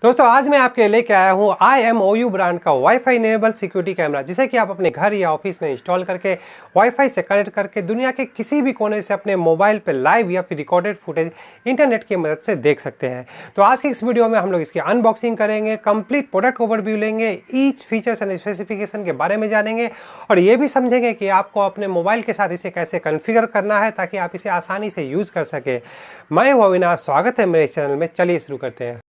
दोस्तों आज मैं आपके लेके आया हूँ IMOU ब्रांड का वाईफाई इनेबल सिक्योरिटी कैमरा, जिसे कि आप अपने घर या ऑफिस में इंस्टॉल करके वाईफाई से कनेक्ट करके दुनिया के किसी भी कोने से अपने मोबाइल पे लाइव या फिर रिकॉर्डेड फुटेज इंटरनेट की मदद से देख सकते हैं। तो आज के इस वीडियो में हम लोग इसकी अनबॉक्सिंग करेंगे, कंप्लीट प्रोडक्ट ओवरव्यू लेंगे, ईच फीचर्स एंड स्पेसिफिकेशन के बारे में जानेंगे और ये भी समझेंगे कि आपको अपने मोबाइल के साथ इसे कैसे कॉन्फ़िगर करना है ताकि आप इसे आसानी से यूज़ कर सके। मैं हूं अविनाश, स्वागत है मेरे चैनल में। चलिए शुरू करते हैं।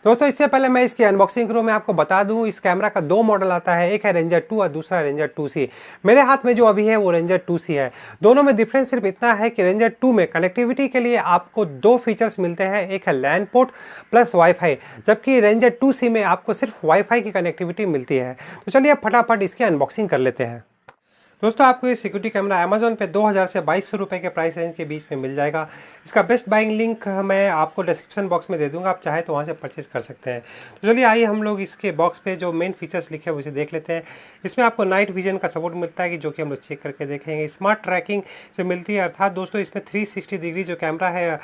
दोस्तों इससे पहले मैं इसकी अनबॉक्सिंग करूँ, मैं आपको बता दूं इस कैमरा का दो मॉडल आता है, एक है रेंजर 2 और दूसरा रेंजर 2C। मेरे हाथ में जो अभी है वो रेंजर 2C है। दोनों में डिफरेंस सिर्फ इतना है कि रेंजर 2 में कनेक्टिविटी के लिए आपको दो फीचर्स मिलते हैं, एक है लैन पोर्ट प्लस वाईफाई, जबकि रेंजर 2C में आपको सिर्फ वाईफाई की कनेक्टिविटी मिलती है। तो चलिए अब फटाफट इसकी अनबॉक्सिंग कर लेते हैं। दोस्तों आपको ये सिक्योरिटी कैमरा अमेजोन पे 2000 से 2200 रुपये के प्राइस रेंज के बीच में मिल जाएगा। इसका बेस्ट बाइंग लिंक मैं आपको डिस्क्रिप्शन बॉक्स में दे दूंगा, आप चाहे तो वहाँ से परचेज कर सकते हैं। तो चलिए आइए हम लोग इसके बॉक्स पे जो मेन फीचर्स लिखे हैं उसे देख लेते हैं। इसमें आपको नाइट विजन का सपोर्ट मिलता है कि जो कि हम लोग चेक करके देखेंगे। स्मार्ट ट्रैकिंग जो मिलती है, अर्थात दोस्तों इसमें 360 डिग्री जो कैमरा है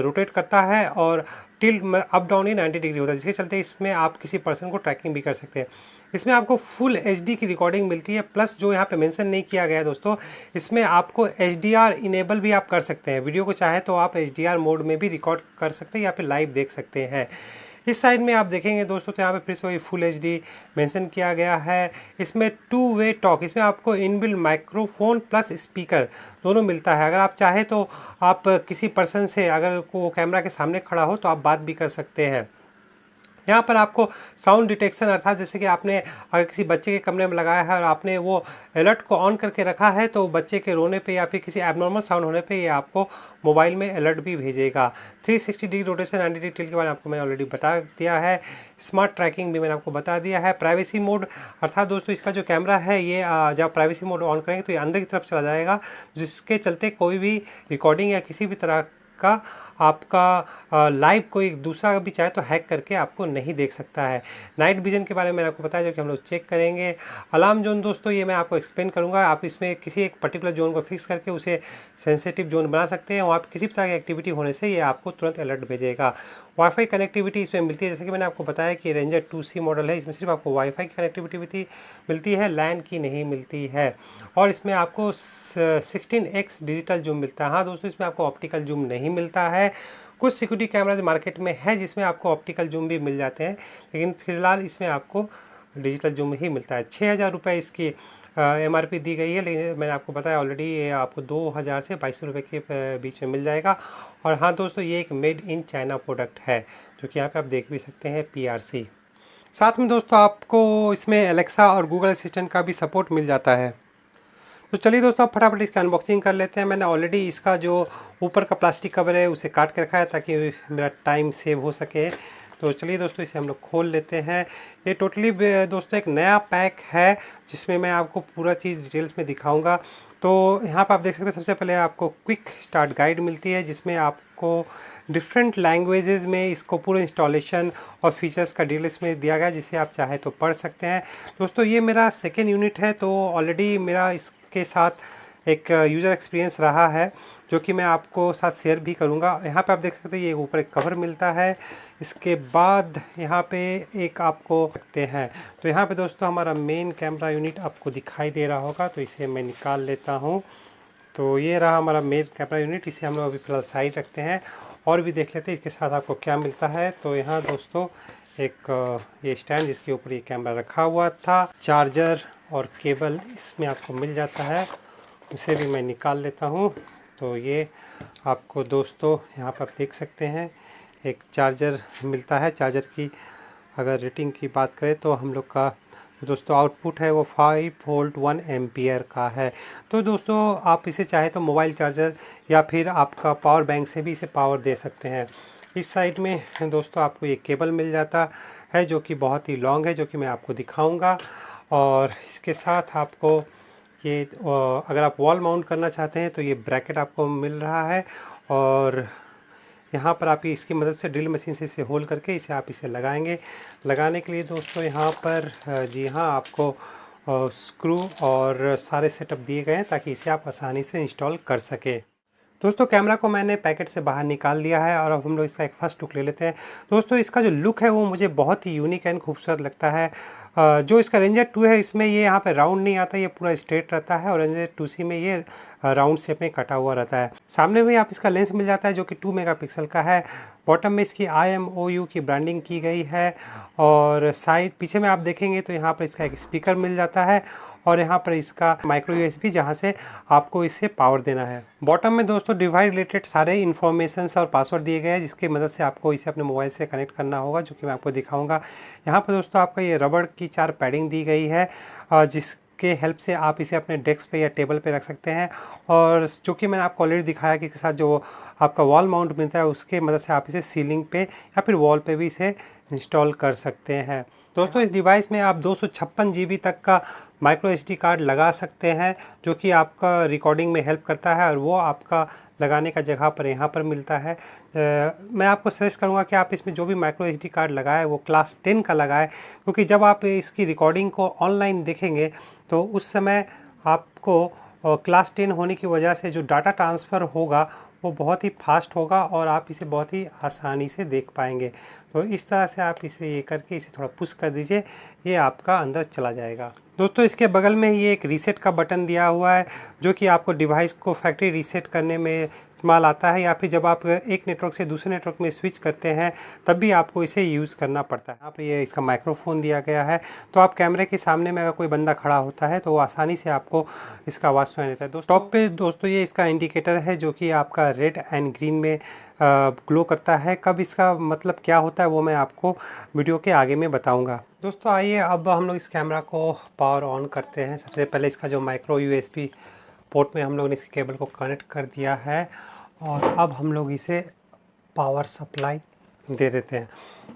रोटेट करता है और टिल्ट अप डाउन ही 90 डिग्री होता है, जिसके चलते इसमें आप किसी पर्सन को ट्रैकिंग भी कर सकते हैं। इसमें आपको फुल HD की रिकॉर्डिंग मिलती है, प्लस जो यहाँ पे मेंशन नहीं किया गया है दोस्तों, इसमें आपको HDR इनेबल भी आप कर सकते हैं। वीडियो को चाहे तो आप HDR मोड में भी रिकॉर्ड कर सकते हैं या फिर लाइव देख सकते हैं। इस साइड में आप देखेंगे दोस्तों तो यहाँ पे फिर से वही फुल HD मेंशन किया गया है। इसमें 2 वे टॉक, इसमें आपको इनबिल्ट माइक्रोफोन प्लस स्पीकर दोनों मिलता है। अगर आप चाहे तो आप किसी पर्सन से, अगर वो कैमरा के सामने खड़ा हो तो आप बात भी कर सकते हैं। यहाँ पर आपको साउंड डिटेक्शन, अर्थात जैसे कि आपने अगर किसी बच्चे के कमरे में लगाया है और आपने वो अलर्ट को ऑन करके रखा है तो बच्चे के रोने पे या फिर किसी एबनॉर्मल साउंड होने पे ये आपको मोबाइल में अलर्ट भी भेजेगा। 360 डिग्री रोटेशन 90 डिग्री टिल्ट के बारे में आपको मैंने ऑलरेडी बता दिया है। स्मार्ट ट्रैकिंग भी मैंने आपको बता दिया है। प्राइवेसी मोड, अर्थात दोस्तों इसका जो कैमरा है ये जब प्राइवेसी मोड ऑन करेंगे तो ये अंदर की तरफ चला जाएगा, जिसके चलते कोई भी रिकॉर्डिंग या किसी भी तरह का आपका लाइव कोई दूसरा भी चाहे तो हैक करके आपको नहीं देख सकता है। नाइट विजन के बारे में मैंने आपको बताया, जो कि हम लोग चेक करेंगे। अलार्म जोन दोस्तों ये मैं आपको एक्सप्लेन करूंगा। आप इसमें किसी एक पर्टिकुलर जोन को फिक्स करके उसे सेंसिटिव जोन बना सकते हैं, वहाँ पर किसी भी तरह की एक्टिविटी होने से ये आपको तुरंत अलर्ट भेजेगा। वाईफाई कनेक्टिविटी इसमें मिलती है, जैसे कि मैंने आपको बताया कि रेंजर 2C मॉडल है, इसमें सिर्फ आपको वाईफाई की कनेक्टिविटी मिलती है, लैन की नहीं मिलती है। और इसमें आपको 16x डिजिटल जूम मिलता है। हाँ दोस्तों, इसमें आपको ऑप्टिकल जूम नहीं मिलता है। कुछ सिक्योरिटी कैमराज मार्केट में है जिसमें आपको ऑप्टिकल जूम भी मिल जाते हैं, लेकिन फिलहाल इसमें आपको डिजिटल जूम ही मिलता है। 6000 रुपये इसकी MRP दी गई है, लेकिन मैंने आपको बताया ऑलरेडी ये आपको 2000 से 2200 रुपये के बीच में मिल जाएगा। और हाँ दोस्तों, ये एक मेड इन चाइना प्रोडक्ट है, जो कि यहाँ पे आप देख भी सकते हैं PRC। साथ में दोस्तों आपको इसमें एलेक्सा और गूगल असिस्टेंट का भी सपोर्ट मिल जाता है। तो चलिए दोस्तों आप फटाफट इसका अनबॉक्सिंग कर लेते हैं। मैंने ऑलरेडी इसका जो ऊपर का प्लास्टिक कवर है उसे काट के रखा है ताकि मेरा टाइम सेव हो सके। तो चलिए दोस्तों इसे हम लोग खोल लेते हैं। ये टोटली दोस्तों एक नया पैक है जिसमें मैं आपको पूरा चीज़ डिटेल्स में दिखाऊंगा। तो यहाँ पर आप देख सकते हैं, सबसे पहले आपको क्विक स्टार्ट गाइड मिलती है, जिसमें आपको डिफरेंट लैंग्वेजेस में इसको पूरे इंस्टॉलेशन और फीचर्स का डिटेल इसमें दिया गया, जिसे आप चाहे तो पढ़ सकते हैं। दोस्तों ये मेरा सेकेंड यूनिट है, तो ऑलरेडी मेरा इसके साथ एक यूज़र एक्सपीरियंस रहा है, जो कि मैं आपको साथ शेयर भी करूंगा। यहाँ पे आप देख सकते हैं ये ऊपर एक कवर मिलता है। इसके बाद यहाँ पे एक आपको रखते हैं। तो यहाँ पे दोस्तों हमारा मेन कैमरा यूनिट आपको दिखाई दे रहा होगा, तो इसे मैं निकाल लेता हूँ। तो ये रहा हमारा मेन कैमरा यूनिट, इसे हम लोग अभी फिलहाल साइड रखते हैं और भी देख लेते हैं इसके साथ आपको क्या मिलता है। तो यहाँ दोस्तों एक ये स्टैंड जिसके ऊपर ये कैमरा रखा हुआ था, चार्जर और केबल इसमें आपको मिल जाता है, उसे भी मैं निकाल लेता हूँ। तो ये आपको दोस्तों यहाँ पर आप देख सकते हैं एक चार्जर मिलता है। चार्जर की अगर रेटिंग की बात करें तो हम लोग का दोस्तों आउटपुट है वो 5 वोल्ट 1 एम्पियर का है। तो दोस्तों आप इसे चाहे तो मोबाइल चार्जर या फिर आपका पावर बैंक से भी इसे पावर दे सकते हैं। इस साइड में दोस्तों आपको ये केबल मिल जाता है, जो कि बहुत ही लॉन्ग है, जो कि मैं आपको दिखाऊंगा। और इसके साथ आपको ये अगर आप वॉल माउंट करना चाहते हैं तो ये ब्रैकेट आपको मिल रहा है, और यहाँ पर आप इसकी मदद से ड्रिल मशीन से इसे होल करके आप इसे लगाएंगे। लगाने के लिए दोस्तों यहाँ पर जी हाँ आपको स्क्रू और सारे सेटअप दिए गए हैं ताकि इसे आप आसानी से इंस्टॉल कर सकें। दोस्तों कैमरा को मैंने पैकेट से बाहर निकाल लिया है और अब हम लोग इसका एक फर्स्ट लुक ले लेते हैं। दोस्तों इसका जो लुक है वो मुझे बहुत ही यूनिक एंड खूबसूरत लगता है। जो इसका रेंजर 2 है इसमें ये यहाँ पे राउंड नहीं आता, ये पूरा स्ट्रेट रहता है, और रेंजर 2C में ये राउंड शेप में कटा हुआ रहता है। सामने में आप इसका लेंस मिल जाता है जो कि 2 मेगापिक्सल का है। बॉटम में इसकी IMOU की ब्रांडिंग की गई है, और साइड पीछे में आप देखेंगे तो यहाँ पर इसका एक स्पीकर मिल जाता है, और यहाँ पर इसका माइक्रो USB जहाँ से आपको इसे पावर देना है। बॉटम में दोस्तों डिवाइस रिलेटेड सारे इन्फॉर्मेशंस और पासवर्ड दिए गए हैं जिसकी मदद से आपको इसे अपने मोबाइल से कनेक्ट करना होगा, जो कि मैं आपको दिखाऊंगा। यहाँ पर दोस्तों आपका ये रबड़ की 4 पैडिंग दी गई है जिसके हेल्प से आप इसे अपने डेस्क पे या टेबल पे रख सकते हैं, और जो कि मैंने आपको ऑलरेडी दिखाया कि इसके साथ जो आपका वॉल माउंट मिलता है उसके मदद से आप इसे सीलिंग पे या फिर वॉल पे भी इसे इंस्टॉल कर सकते हैं। दोस्तों इस डिवाइस में आप 256 GB तक का माइक्रो SD कार्ड लगा सकते हैं, जो कि आपका रिकॉर्डिंग में हेल्प करता है, और वो आपका लगाने का जगह पर यहाँ पर मिलता है। मैं आपको सजेस्ट करूँगा कि आप इसमें जो भी माइक्रो SD कार्ड लगाए वो क्लास 10 का लगाए, क्योंकि जब आप इसकी रिकॉर्डिंग को ऑनलाइन देखेंगे तो उस समय आपको क्लास 10 होने की वजह से जो डाटा ट्रांसफ़र होगा वो बहुत ही फास्ट होगा और आप इसे बहुत ही आसानी से देख पाएंगे। तो इस तरह से आप इसे ये करके इसे थोड़ा पुश कर दीजिए, ये आपका अंदर चला जाएगा। दोस्तों इसके बगल में ही एक रीसेट का बटन दिया हुआ है, जो कि आपको डिवाइस को फैक्ट्री रीसेट करने में इस्तेमाल आता है, या फिर जब आप एक नेटवर्क से दूसरे नेटवर्क में स्विच करते हैं तब भी आपको इसे यूज़ करना पड़ता है। यहाँ पर ये इसका माइक्रोफोन दिया गया है, तो आप कैमरे के सामने में अगर कोई बंदा खड़ा होता है तो वो आसानी से आपको इसका आवाज़ सुनाई देता है। दोस्तों टॉप पे दोस्तों ये इसका इंडिकेटर है जो कि आपका रेड एंड ग्रीन में ग्लो करता है। कब इसका मतलब क्या होता है वो मैं आपको वीडियो के आगे में बताऊंगा। दोस्तों आइए अब हम लोग इस कैमरा को पावर ऑन करते हैं। सबसे पहले इसका जो माइक्रो USB पोर्ट में हम लोग ने इसके केबल को कनेक्ट कर दिया है, और अब हम लोग इसे पावर सप्लाई दे देते हैं।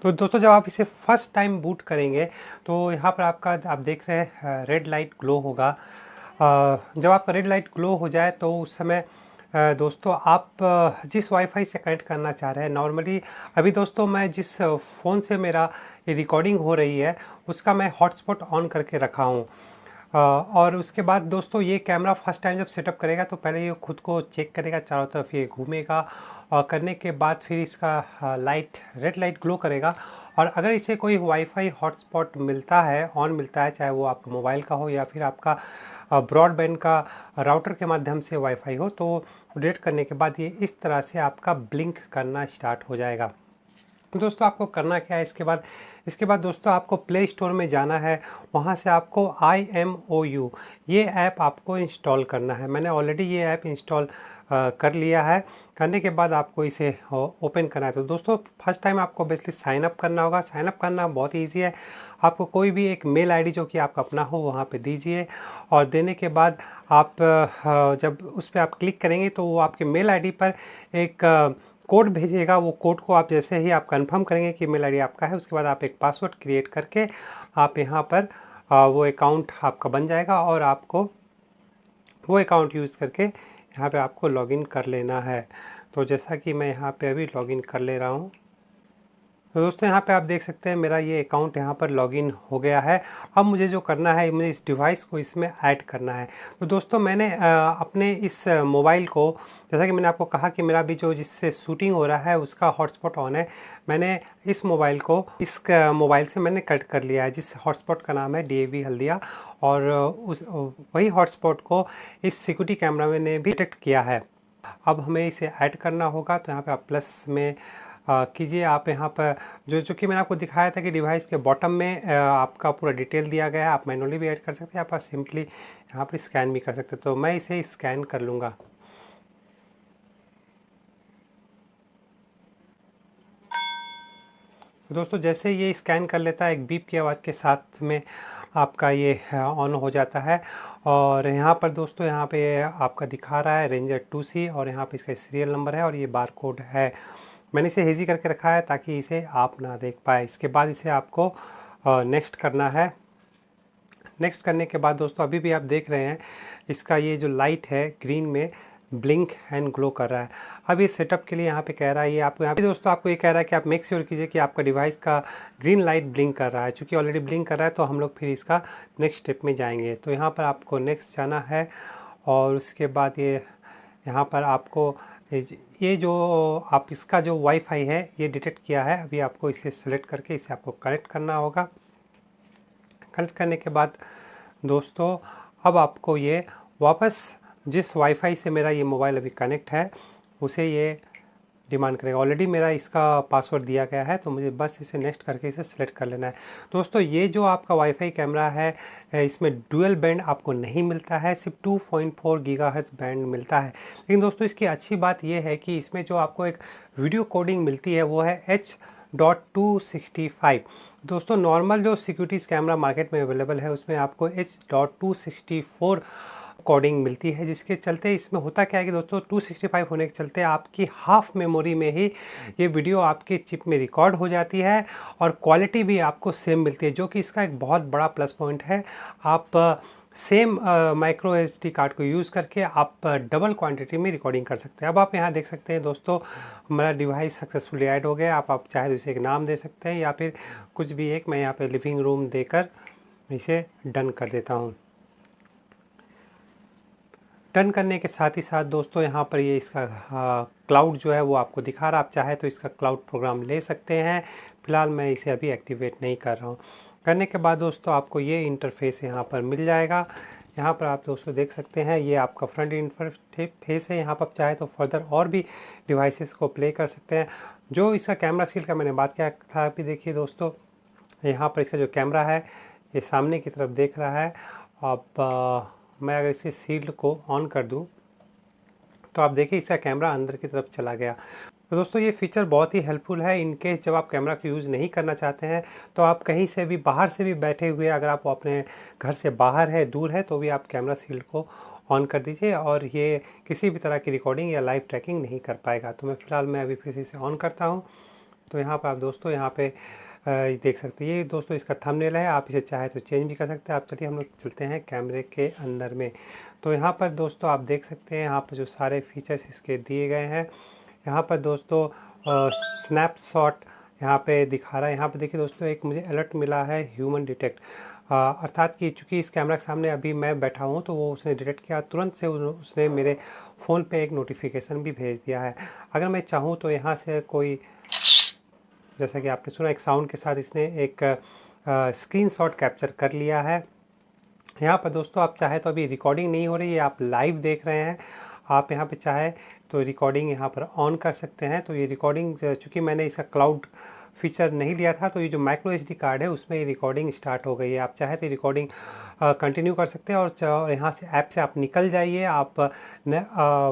तो दोस्तों जब आप इसे फर्स्ट टाइम बूट करेंगे तो यहाँ पर आप देख रहे हैं रेड लाइट ग्लो होगा। जब आपका रेड लाइट ग्लो हो जाए तो उस समय दोस्तों आप जिस वाईफाई से कनेक्ट करना चाह रहे हैं, नॉर्मली अभी दोस्तों मैं जिस फ़ोन से मेरा ये रिकॉर्डिंग हो रही है उसका मैं हॉटस्पॉट ऑन करके रखा हूँ। और उसके बाद दोस्तों ये कैमरा फर्स्ट टाइम जब सेटअप करेगा तो पहले ये खुद को चेक करेगा, चारों तरफ ये घूमेगा, और करने के बाद फिर इसका रेड लाइट ग्लो करेगा। और अगर इसे कोई वाईफाई हॉटस्पॉट मिलता है, ऑन मिलता है, चाहे वो आपका मोबाइल का हो या फिर आपका ब्रॉडबैंड का राउटर के माध्यम से वाईफाई हो, तो अपडेट करने के बाद ये इस तरह से आपका ब्लिंक करना स्टार्ट हो जाएगा। दोस्तों आपको करना क्या है इसके बाद दोस्तों आपको प्ले स्टोर में जाना है, वहाँ से आपको IMOU ये ऐप आपको इंस्टॉल करना है। मैंने ऑलरेडी ये ऐप इंस्टॉल कर लिया है। करने के बाद आपको इसे ओपन करना है। तो दोस्तों फर्स्ट टाइम आपको बेसिकली साइन अप करना होगा। साइन अप करना बहुत ईजी है। आपको कोई भी एक मेल आईडी जो कि आपका अपना हो वहाँ पे दीजिए, और देने के बाद आप जब उस पर आप क्लिक करेंगे तो वो आपके मेल आईडी पर एक कोड भेजिएगा। वो कोड को आप जैसे ही आप कंफर्म करेंगे कि मेल आईडी आपका है, उसके बाद आप एक पासवर्ड क्रिएट करके आप यहाँ पर वो अकाउंट आपका बन जाएगा, और आपको वो अकाउंट यूज़ करके यहाँ पे आपको लॉगिन कर लेना है। तो जैसा कि मैं यहाँ पे अभी लॉगिन कर ले रहा हूँ। तो दोस्तों यहाँ पे आप देख सकते हैं मेरा ये अकाउंट यहाँ पर लॉगिन हो गया है। अब मुझे जो करना है, मुझे इस डिवाइस को इसमें ऐड करना है। तो दोस्तों मैंने अपने इस मोबाइल को, जैसा कि मैंने आपको कहा कि मेरा भी जो जिससे शूटिंग हो रहा है उसका हॉटस्पॉट ऑन है, मैंने इस मोबाइल को इस मोबाइल से मैंने कट कर लिया है, जिस हॉटस्पॉट का नाम है DAV हल्दिया, और वही हॉटस्पॉट को इस सिक्योरिटी कैमरा में ने भी डिटेक्ट किया है। अब हमें इसे ऐड करना होगा, तो यहाँ पे आप प्लस में कीजिए। आप यहाँ पर जो कि मैंने आपको दिखाया था कि डिवाइस के बॉटम में आपका पूरा डिटेल दिया गया है। आप मैनुअली भी ऐड कर सकते हैं, आप सिंपली यहाँ पर स्कैन भी कर सकते हैं। तो मैं इसे स्कैन कर लूँगा। तो दोस्तों जैसे ये स्कैन कर लेता है, एक बीप की आवाज़ के साथ में आपका ये ऑन हो जाता है। और यहाँ पर दोस्तों यहाँ पे आपका दिखा रहा है रेंजर 2C, और यहाँ पे इसका सीरियल नंबर है और ये बार कोड है। मैंने इसे हेजी करके रखा है ताकि इसे आप ना देख पाए। इसके बाद इसे आपको नेक्स्ट करना है। नेक्स्ट करने के बाद दोस्तों अभी भी आप देख रहे हैं इसका ये जो लाइट है ग्रीन में ब्लिंक एंड ग्लो कर रहा है। अब ये सेटअप के लिए यहाँ पे कह रहा है, ये आपको यहाँ पे दोस्तों आपको ये कह रहा है कि आप मेक श्योर कीजिए कि आपका डिवाइस का ग्रीन लाइट ब्लिंक कर रहा है। चूँकि ऑलरेडी ब्लिंक कर रहा है तो हम लोग फिर इसका नेक्स्ट स्टेप में जाएंगे। तो यहाँ पर आपको नेक्स्ट जाना है और उसके बाद ये यहाँ पर आपको ये जो आप इसका जो वाईफाई है ये डिटेक्ट किया है। अभी आपको इसे सेलेक्ट करके इसे आपको कनेक्ट करना होगा। कनेक्ट करने के बाद दोस्तों अब आपको ये वापस जिस वाईफाई से मेरा ये मोबाइल अभी कनेक्ट है उसे ये डिमांड करेगा। ऑलरेडी मेरा इसका पासवर्ड दिया गया है तो मुझे बस इसे नेक्स्ट करके इसे सिलेक्ट कर लेना है। दोस्तों ये जो आपका वाईफाई कैमरा है इसमें डुअल बैंड आपको नहीं मिलता है, सिर्फ 2.4 गीगाहर्ट्ज़ बैंड मिलता है। लेकिन दोस्तों इसकी अच्छी बात ये है कि इसमें जो आपको एक वीडियो कोडिंग मिलती है वो है H.265। दोस्तों नॉर्मल जो सिक्योरिटीज़ कैमरा मार्केट में अवेलेबल है उसमें आपको H.264 कोडिंग मिलती है, जिसके चलते इसमें होता क्या है कि दोस्तों 265 होने के चलते आपकी हाफ मेमोरी में ही ये वीडियो आपकी चिप में रिकॉर्ड हो जाती है और क्वालिटी भी आपको सेम मिलती है, जो कि इसका एक बहुत बड़ा प्लस पॉइंट है। आप सेम माइक्रो एसडी कार्ड को यूज़ करके आप डबल क्वांटिटी में रिकॉर्डिंग कर सकते हैं। अब आप यहाँ देख सकते हैं दोस्तों मेरा डिवाइस सक्सेसफुली ऐड हो गया। आप चाहे तो इसे एक नाम दे सकते हैं या फिर कुछ भी एक, मैं यहाँ पे लिविंग रूम देकर इसे डन कर देता हूँ। डन करने के साथ ही साथ दोस्तों यहाँ पर ये इसका क्लाउड जो है वो आपको दिखा रहा है। आप चाहे तो इसका क्लाउड प्रोग्राम ले सकते हैं। फ़िलहाल मैं इसे अभी एक्टिवेट नहीं कर रहा हूँ। करने के बाद दोस्तों आपको ये इंटरफेस यहाँ पर मिल जाएगा। यहाँ पर आप दोस्तों देख सकते हैं ये आपका फ्रंट इंटरफेस है। यहाँ पर आप चाहे तो फर्दर और भी डिवाइसेस को प्ले कर सकते हैं। जो इसका कैमरा स्किल का मैंने बात किया था, अभी देखिए दोस्तों यहाँ पर इसका जो कैमरा है ये सामने की तरफ देख रहा है। अब मैं अगर इसे शील्ड को ऑन कर दूं तो आप देखिए इसका कैमरा अंदर की तरफ चला गया। तो दोस्तों ये फीचर बहुत ही हेल्पफुल है इन केस जब आप कैमरा को यूज़ नहीं करना चाहते हैं तो आप कहीं से भी बाहर से भी बैठे हुए, अगर आप अपने घर से बाहर है, दूर है, तो भी आप कैमरा शील्ड को ऑन कर दीजिए और ये किसी भी तरह की रिकॉर्डिंग या लाइव ट्रैकिंग नहीं कर पाएगा। तो मैं फ़िलहाल मैं अभी फिर से इसे ऑन करता हूँ। तो यहाँ पर आप दोस्तों यहाँ पे देख सकते हैं ये दोस्तों इसका थंबनेल है। आप इसे चाहे तो चेंज भी कर सकते हैं। आप चलिए हम लोग चलते हैं कैमरे के अंदर में। तो यहाँ पर दोस्तों आप देख सकते हैं यहाँ पर जो सारे फीचर्स इसके दिए गए हैं। यहाँ पर दोस्तों स्नैपशॉट यहाँ पे दिखा रहा है। यहाँ पे देखिए दोस्तों एक मुझे अलर्ट मिला है ह्यूमन डिटेक्ट, अर्थात कि चूँकि इस कैमरा के सामने अभी मैं बैठा हूँ तो वो उसने डिटेक्ट किया, तुरंत से उसने मेरे फ़ोन पे एक नोटिफिकेशन भी भेज दिया है। अगर मैं चाहूँ तो यहाँ से कोई, जैसा कि आपने सुना, एक साउंड के साथ इसने एक स्क्रीनशॉट कैप्चर कर लिया है। यहाँ पर दोस्तों आप चाहे तो अभी रिकॉर्डिंग नहीं हो रही है, आप लाइव देख रहे हैं। आप यहाँ पे चाहे तो रिकॉर्डिंग यहाँ पर ऑन कर सकते हैं। तो ये रिकॉर्डिंग, चूँकि मैंने इसका क्लाउड फीचर नहीं लिया था तो ये जो माइक्रो एसडी कार्ड है उसमें ये रिकॉर्डिंग स्टार्ट हो गई है। आप चाहे तो रिकॉर्डिंग कंटिन्यू कर सकते हैं और यहाँ से ऐप से आप निकल जाइए। आप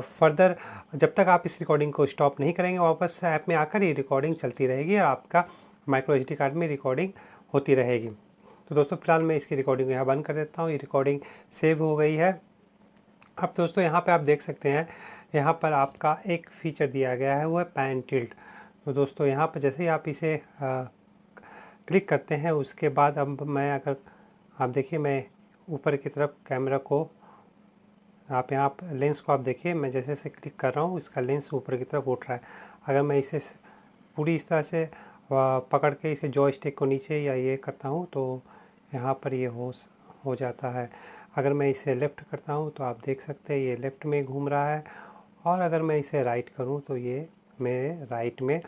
फर्दर जब तक आप इस रिकॉर्डिंग को स्टॉप नहीं करेंगे वापस ऐप में आकर ये रिकॉर्डिंग चलती रहेगी और आपका माइक्रो एसडी कार्ड में रिकॉर्डिंग होती रहेगी। तो दोस्तों फिलहाल मैं इसकी रिकॉर्डिंग यहाँ बंद कर देता हूँ। ये रिकॉर्डिंग सेव हो गई है। अब दोस्तों यहाँ पे आप देख सकते हैं यहाँ पर आपका एक फ़ीचर दिया गया है, वो है पैन टिल्ट। तो दोस्तों यहाँ पर जैसे ही आप इसे क्लिक करते हैं उसके बाद अब मैं अगर आप देखिए मैं ऊपर की तरफ कैमरा को, आप यहाँ लेंस को आप देखिए, मैं जैसे से क्लिक कर रहा हूँ इसका लेंस ऊपर की तरफ उठ रहा है। अगर मैं इसे पूरी इस तरह से पकड़ के इसके जॉयस्टिक को नीचे या ये करता हूँ तो यहाँ पर ये हो जाता है। अगर मैं इसे लेफ़्ट करता हूँ तो आप देख सकते हैं ये लेफ़्ट में घूम रहा है और अगर मैं इसे राइट करूँ तो ये मेरे राइट में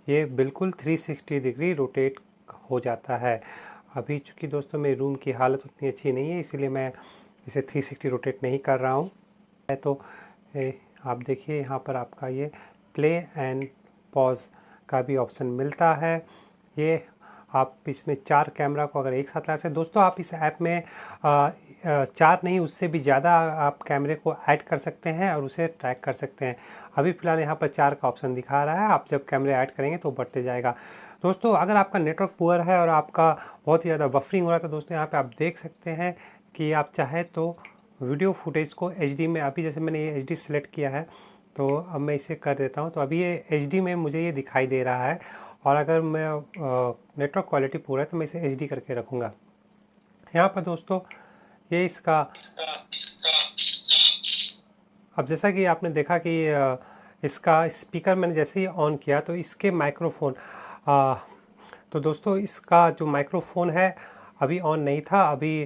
ये बिल्कुल 360 डिग्री रोटेट हो जाता है। अभी चूँकि दोस्तों मेरे रूम की हालत उतनी अच्छी नहीं है इसलिए मैं इसे 360 रोटेट नहीं कर रहा हूँ। तो आप देखिए यहाँ पर आपका ये प्ले एंड पॉज का भी ऑप्शन मिलता है। ये आप इसमें 4 कैमरा को अगर एक साथ लगा सकते हैं। दोस्तों आप इस ऐप में 4 नहीं उससे भी ज़्यादा आप कैमरे को ऐड कर सकते हैं और उसे ट्रैक कर सकते हैं। अभी फ़िलहाल यहाँ पर 4 का ऑप्शन दिखा रहा है, आप जब कैमरे ऐड करेंगे तो बढ़ते जाएगा। दोस्तों अगर आपका नेटवर्क पुअर है और आपका बहुत ही ज़्यादा बफरिंग हो रहा है तो दोस्तों यहाँ पर आप देख सकते हैं कि आप चाहे तो वीडियो फुटेज को HD में, अभी जैसे मैंने ये HD सेलेक्ट किया है तो अब मैं इसे कर देता हूँ तो अभी ये HD में मुझे ये दिखाई दे रहा है। और अगर मैं नेटवर्क क्वालिटी पूरा है तो मैं इसे HD करके रखूँगा। यहाँ पर दोस्तों ये इसका अब जैसा कि आपने देखा कि इसका स्पीकर मैंने जैसे ही ऑन किया तो इसके माइक्रोफोन, तो दोस्तों इसका जो माइक्रोफोन है अभी ऑन नहीं था। अभी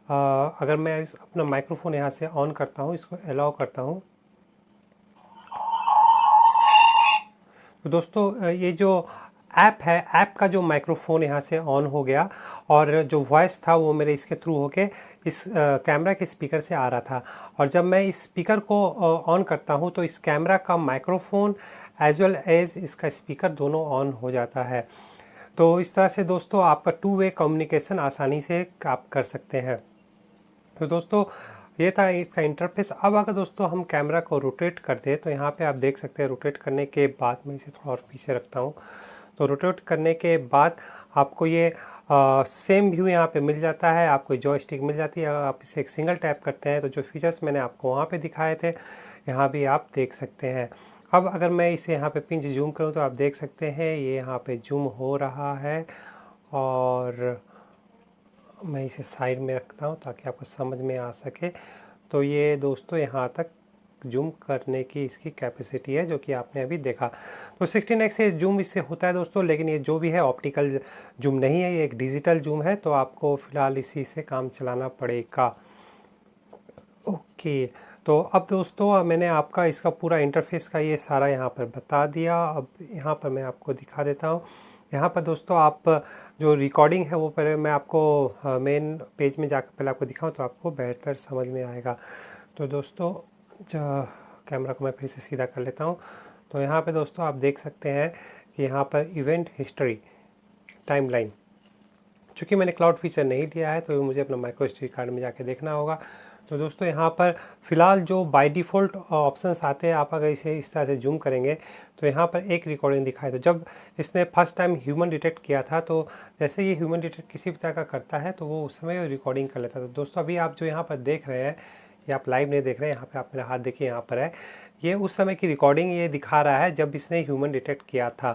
अगर मैं अपना माइक्रोफोन यहाँ से ऑन करता हूँ, इसको अलाउ करता हूँ, तो दोस्तों ये जो ऐप है, ऐप का जो माइक्रोफोन यहाँ से ऑन हो गया और जो वॉइस था वो मेरे इसके थ्रू होके इस कैमरा के स्पीकर से आ रहा था। और जब मैं इस स्पीकर को ऑन करता हूँ तो इस कैमरा का माइक्रोफोन एज वेल एज इसका स्पीकर दोनों ऑन हो जाता है। तो इस तरह से दोस्तों आपका टू वे कम्युनिकेशन आसानी से आप कर सकते हैं। तो दोस्तों ये था इसका इंटरफेस। अब अगर दोस्तों हम कैमरा को रोटेट कर दें तो यहाँ पे आप देख सकते हैं रोटेट करने के बाद, मैं इसे थोड़ा और पीछे रखता हूँ, तो रोटेट करने के बाद आपको ये सेम व्यू यहाँ पे मिल जाता है, आपको जॉयस्टिक मिल जाती है। आप इसे एक सिंगल टैप करते हैं तो जो फीचर्स मैंने आपको वहाँ पे दिखाए थे यहाँ भी आप देख सकते हैं। अब अगर मैं इसे यहाँ पे पिंच जूम करूँ तो आप देख सकते हैं ये यहाँ पे जूम हो रहा है। और मैं इसे साइड में रखता हूँ ताकि आपको समझ में आ सके। तो ये दोस्तों यहाँ तक जूम करने की इसकी कैपेसिटी है जो कि आपने अभी देखा। तो 16x से जूम इससे होता है दोस्तों, लेकिन ये जो भी है ऑप्टिकल जूम नहीं है, ये एक डिजिटल जूम है। तो आपको फ़िलहाल इसी से काम चलाना पड़ेगा। ओके, तो अब दोस्तों मैंने आपका इसका पूरा इंटरफेस का ये सारा यहाँ पर बता दिया। अब यहाँ पर मैं आपको दिखा देता हूँ। यहाँ पर दोस्तों आप जो रिकॉर्डिंग है वो पहले मैं आपको मेन पेज में जाकर पहले आपको दिखाऊं तो आपको बेहतर समझ में आएगा। तो दोस्तों कैमरा को मैं फिर से सीधा कर लेता हूँ। तो यहाँ पे दोस्तों आप देख सकते हैं कि यहाँ पर इवेंट हिस्ट्री टाइमलाइन, चूँकि मैंने क्लाउड फीचर नहीं लिया है तो मुझे अपना माइक्रो एसडी कार्ड में जाके देखना होगा। तो दोस्तों यहाँ पर फ़िलहाल जो बाय डिफ़ॉल्ट ऑप्शंस आते हैं, आप अगर इसे इस तरह से जूम करेंगे तो यहाँ पर एक रिकॉर्डिंग दिखाई। तो जब इसने फर्स्ट टाइम ह्यूमन डिटेक्ट किया था तो जैसे ये ह्यूमन डिटेक्ट किसी भी तरह का करता है तो वो उस समय रिकॉर्डिंग कर लेता था। तो दोस्तों अभी आप जो यहाँ पर देख रहे हैं, ये आप लाइव नहीं देख रहे हैं, यहाँ पर आप मेरा हाथ देखिए, यहाँ पर है, ये उस समय की रिकॉर्डिंग ये दिखा रहा है जब इसने ह्यूमन डिटेक्ट किया था।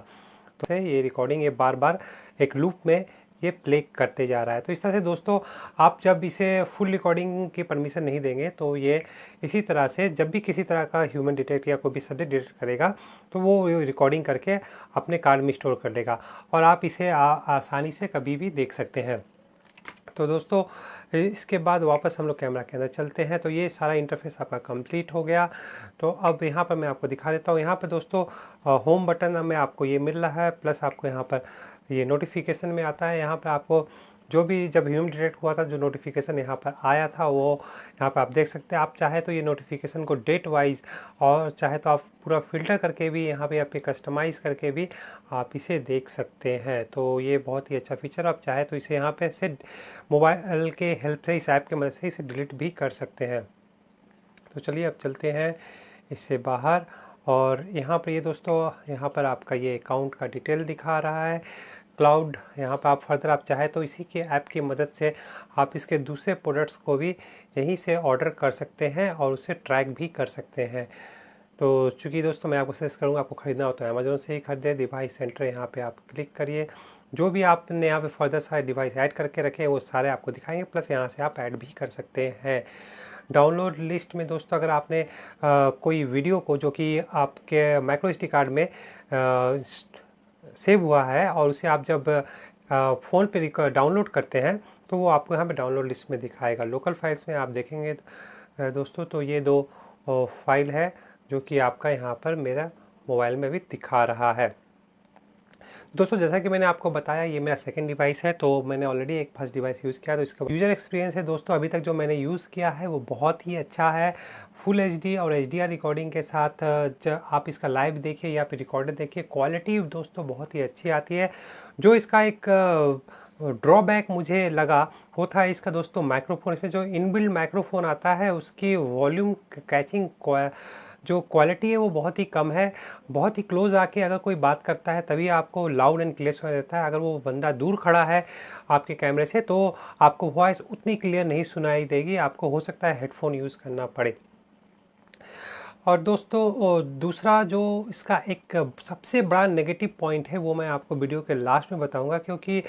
तो ये रिकॉर्डिंग ये बार बार एक लूप में ये प्ले करते जा रहा है। तो इस तरह से दोस्तों आप जब इसे फुल रिकॉर्डिंग की परमिशन नहीं देंगे तो ये इसी तरह से जब भी किसी तरह का ह्यूमन डिटेक्ट या कोई भी सब्जेक्ट डिटेक्ट करेगा तो वो रिकॉर्डिंग करके अपने कार्ड में स्टोर कर लेगा और आप इसे आसानी से कभी भी देख सकते हैं। तो दोस्तों इसके बाद वापस हम लोग कैमरा के अंदर चलते हैं। तो ये सारा इंटरफेस आपका कंप्लीट हो गया। तो अब यहाँ पर मैं आपको दिखा देता हूँ। यहाँ पर दोस्तों होम बटन में आपको ये मिल रहा है, प्लस आपको यहाँ पर ये नोटिफिकेशन में आता है। यहाँ पर आपको जो भी जब ह्यूमन डिटेक्ट हुआ था जो नोटिफिकेशन यहाँ पर आया था वो यहाँ पर आप देख सकते हैं। आप चाहे तो ये नोटिफिकेशन को डेट वाइज और चाहे तो आप पूरा फ़िल्टर करके भी यहाँ पे आप कस्टमाइज़ करके भी आप इसे देख सकते हैं। तो ये बहुत ही अच्छा फीचर। आप चाहे तो इसे यहाँ पे से मोबाइल के हेल्प से, इस ऐप के मदद से इसे डिलीट भी कर सकते हैं। तो चलिए अब चलते हैं इससे बाहर। और यहाँ पर ये दोस्तों यहाँ पर आपका ये अकाउंट का डिटेल दिखा रहा है, क्लाउड। यहाँ पर आप फर्दर आप चाहे तो इसी के ऐप की मदद से आप इसके दूसरे प्रोडक्ट्स को भी यहीं से ऑर्डर कर सकते हैं और उसे ट्रैक भी कर सकते हैं। तो चूँकि दोस्तों मैं आपको सजेस्ट करूँगा, आपको ख़रीदना हो तो अमेज़ोन से ही खरीदें। डिवाइस सेंटर यहाँ पे आप क्लिक करिए, जो भी आपने यहाँ पे फर्दर सारे डिवाइस ऐड करके रखे हैं वो सारे आपको दिखाएंगे, प्लस यहाँ से आप ऐड भी कर सकते हैं। डाउनलोड लिस्ट में दोस्तों अगर आपने कोई वीडियो को जो कि आपके माइक्रो एसडी कार्ड में सेव हुआ है और उसे आप जब फ़ोन पे डाउनलोड करते हैं तो वो आपको यहाँ पे डाउनलोड लिस्ट में दिखाएगा। लोकल फाइल्स में आप देखेंगे दोस्तों तो ये दो फाइल है जो कि आपका यहाँ पर मेरा मोबाइल में भी दिखा रहा है। दोस्तों जैसा कि मैंने आपको बताया ये मेरा सेकंड डिवाइस है, तो मैंने ऑलरेडी एक फर्स्ट डिवाइस यूज़ किया। तो इसका यूज़र एक्सपीरियंस है दोस्तों अभी तक जो मैंने यूज़ किया है वो बहुत ही अच्छा है। फुल एचडी और एचडीआर रिकॉर्डिंग के साथ आप इसका लाइव देखिए या फिर रिकॉर्डर देखिए, क्वालिटी दोस्तों बहुत ही अच्छी आती है। जो इसका एक ड्रॉबैक मुझे लगा वो था इसका दोस्तों माइक्रोफोन। इसमें जो इनबिल्ट माइक्रोफोन आता है उसकी वॉल्यूम कैचिंग जो क्वालिटी है वो बहुत ही कम है। बहुत ही क्लोज आके अगर कोई बात करता है तभी आपको लाउड एंड क्लियर सुनाई देता है। अगर वो बंदा दूर खड़ा है आपके कैमरे से तो आपको वॉइस उतनी क्लियर नहीं सुनाई देगी, आपको हो सकता है हेडफोन यूज़ करना पड़े। और दोस्तों दूसरा जो इसका एक सबसे बड़ा नेगेटिव पॉइंट है वो मैं आपको वीडियो के लास्ट में बताऊंगा, क्योंकि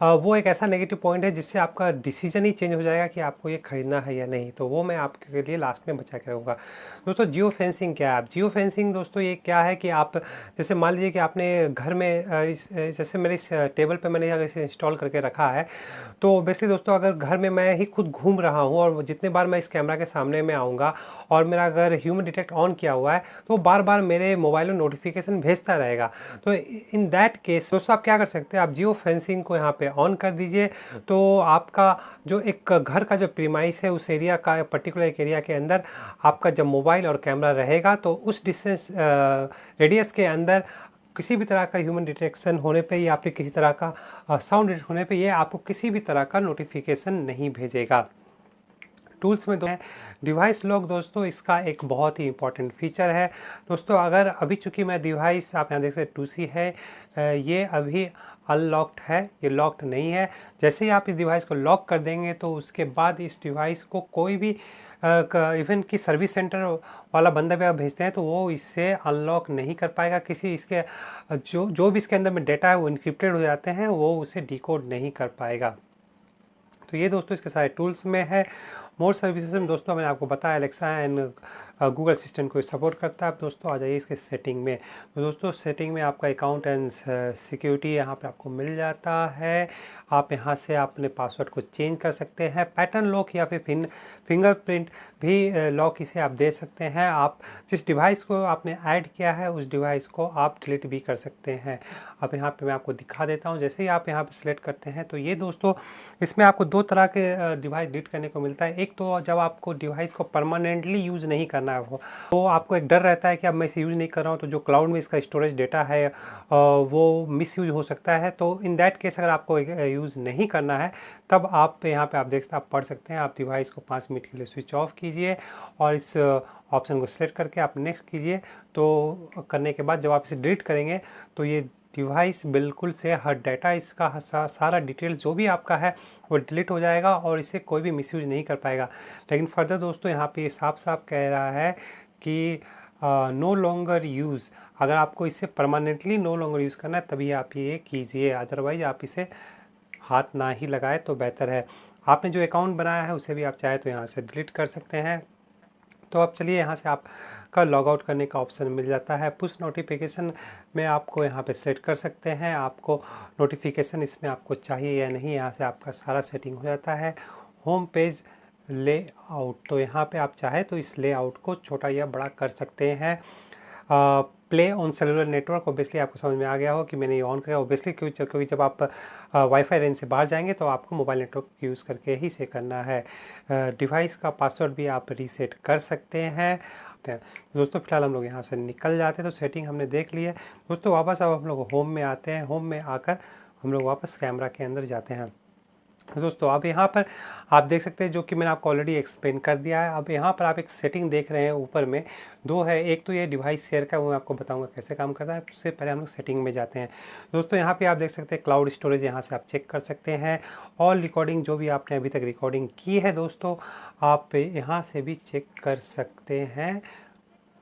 वो एक ऐसा नेगेटिव पॉइंट है जिससे आपका डिसीजन ही चेंज हो जाएगा कि आपको ये खरीदना है या नहीं। तो वो मैं आपके लिए लास्ट में बचा के रखूँगा। दोस्तों जियो फेंसिंग क्या है? आप जियो फेंसिंग दोस्तों ये क्या है कि आप जैसे मान लीजिए कि आपने घर में जैसे मेरे इस टेबल पे मैंने अगर इसे इंस्टॉल करके रखा है, तो बेसिकली दोस्तों अगर घर में मैं ही खुद घूम रहा हूँ और जितने बार मैं इस कैमरा के सामने में आऊँगा और मेरा अगर ह्यूमन डिटेक्ट ऑन किया हुआ है तो बार बार मेरे मोबाइल में नोटिफिकेशन भेजता रहेगा। तो इन दैट केस दोस्तों आप क्या कर सकते हैं, आप जियो फेंसिंग को यहाँ पे ऑन कर दीजिए। तो आपका जो एक घर का जो प्रीमाइस है उस एरिया का पर्टिकुलर एक एरिया के अंदर आपका जब मोबाइल और कैमरा रहेगा तो उस डिस्टेंस रेडियस के अंदर किसी भी तरह का ह्यूमन डिटेक्शन होने पे या फिर किसी तरह का साउंड डिटेक्ट होने पे ये आपको किसी भी तरह का नोटिफिकेशन नहीं भेजेगा। टूल्स में डिवाइस लॉक दोस्तों इसका एक बहुत ही इंपॉर्टेंट फीचर है। दोस्तों अगर अभी चूँकि मैं डिवाइस आप यहाँ देख सकते 2C है, ये अभी अनलॉक्ड है, ये लॉक्ड नहीं है। जैसे ही आप इस डिवाइस को लॉक कर देंगे तो उसके बाद इस डिवाइस को कोई भी इवन कि सर्विस सेंटर वाला बंदा भी आप भेजते हैं तो वो इससे अनलॉक नहीं कर पाएगा। किसी इसके जो भी इसके अंदर में डेटा है वो इनक्रिप्टेड हो जाते हैं, वो उसे डिकोड नहीं कर पाएगा। तो ये दोस्तों इसके सारे टूल्स में है। मोर सर्विसेज में दोस्तों मैंने आपको बताया एलेक्सा एंड गूगल असिस्टेंट को सपोर्ट करता है। अब दोस्तों आ जाइए इसके सेटिंग में। तो दोस्तों सेटिंग में आपका अकाउंट एंड सिक्योरिटी यहाँ पे आपको मिल जाता है। आप यहाँ से अपने पासवर्ड को चेंज कर सकते हैं। पैटर्न लॉक या फिर फिंगरप्रिंट भी लॉक इसे आप दे सकते हैं। आप जिस डिवाइस को आपने ऐड किया है उस डिवाइस को आप डिलीट भी कर सकते हैं। अब यहाँ पे मैं आपको दिखा देता हूँ। जैसे ही आप यहाँ पे सिलेक्ट करते हैं तो ये दोस्तों इसमें आपको दो तरह के डिवाइस डिलीट करने को मिलता है। एक तो जब आपको डिवाइस को परमानेंटली यूज़ नहीं करना है वो, तो आपको एक डर रहता है कि अब मैं इसे यूज़ नहीं कर रहा हूँ तो जो क्लाउड में इसका स्टोरेज डेटा है वो मिस यूज हो सकता है। तो इन दैट केस अगर आपको यूज़ नहीं करना है तब आप यहाँ पे आप देख सकते हैं, आप पढ़ सकते हैं। आप डिवाइस को 5 मिनट के लिए स्विच ऑफ कीजिए और इस ऑप्शन को सिलेक्ट करके आप नेक्स्ट कीजिए। तो करने के बाद जब आप इसे डिलीट करेंगे तो ये डिवाइस बिल्कुल से हर डाटा इसका सारा डिटेल जो भी आपका है वो डिलीट हो जाएगा और इसे कोई भी मिसयूज नहीं कर पाएगा। लेकिन फर्दर दोस्तों यहाँ पे साफ साफ कह रहा है कि नो लॉन्गर यूज़, अगर आपको इसे परमानेंटली नो लॉन्गर यूज़ करना है तभी आप ये कीजिए, अदरवाइज आप इसे हाथ ना ही लगाए तो बेहतर है। आपने जो अकाउंट बनाया है उसे भी आप चाहे तो यहाँ से डिलीट कर सकते हैं। तो अब चलिए यहाँ से आपका लॉग आउट करने का ऑप्शन मिल जाता है। पुश नोटिफिकेशन में आपको यहाँ पे सेट कर सकते हैं, आपको नोटिफिकेशन इसमें आपको चाहिए या नहीं, यहाँ से आपका सारा सेटिंग हो जाता है। होम पेज लेआउट, तो यहाँ पे आप चाहे तो इस लेआउट को छोटा या बड़ा कर सकते हैं। Play on cellular network, obviously आपको समझ में आ गया हो कि मैंने ये ऑन किया ओबियसली, क्योंकि जब आप वाईफाई रेंज से बाहर जाएंगे तो आपको मोबाइल नेटवर्क यूज़ करके ही से करना है। डिवाइस का पासवर्ड भी आप रीसेट कर सकते हैं। दोस्तों फिलहाल हम लोग यहाँ से निकल जाते हैं। तो सेटिंग हमने देख ली है दोस्तों। वापस अब हम लोग होम में आते हैं। होम में आकर हम लोग वापस कैमरा के अंदर जाते हैं। दोस्तों अब यहाँ पर आप देख सकते हैं जो कि मैंने आपको ऑलरेडी एक्सप्लेन कर दिया है। अब यहाँ पर आप एक सेटिंग देख रहे हैं ऊपर में दो है, एक तो ये डिवाइस शेयर का, वो मैं आपको बताऊंगा कैसे काम करता है। उससे पहले हम लोग सेटिंग में जाते हैं। दोस्तों यहाँ पे आप देख सकते हैं क्लाउड स्टोरेज, यहाँ से आप चेक कर सकते हैं। ऑल रिकॉर्डिंग, जो भी आपने अभी तक रिकॉर्डिंग की है दोस्तों आप यहाँ से भी चेक कर सकते हैं।